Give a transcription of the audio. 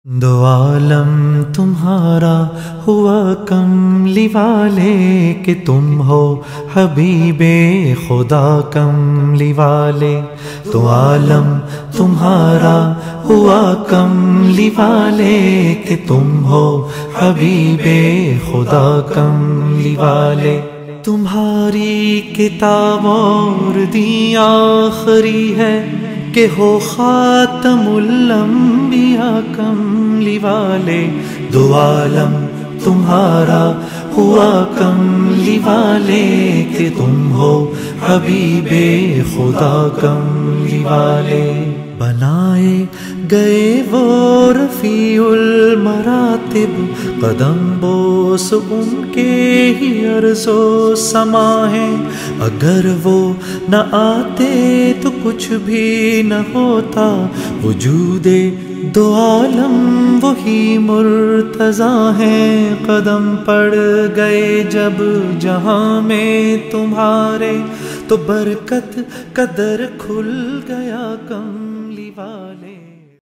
دو عالم تمہارا ہوا کملی والے کہ تم ہو حبیب خدا کملی والے۔ دو عالم تمہارا ہوا کملی والے کہ تم ہو حبیب خدا کملی والے۔ تمہاری کتاب اور دین آخری ہے کہ ہو خاتم الانبیاء کملی والے۔ دو عالم تمہارا ہوا کملی والے کہ تم ہو حبیب خدا کملی والے۔ بنائے گئے وہ رفیع المراتب، قدم بوس ان کے ہی عرض و سما ہے۔ اگر وہ نہ آتے تو کچھ بھی نہ ہوتا، وجود دو عالم وہی مرتضیٰ ہیں۔ قدم پڑ گئے جب جہاں میں تمہارے، تو برکت قدر کھل گیا کملی والے۔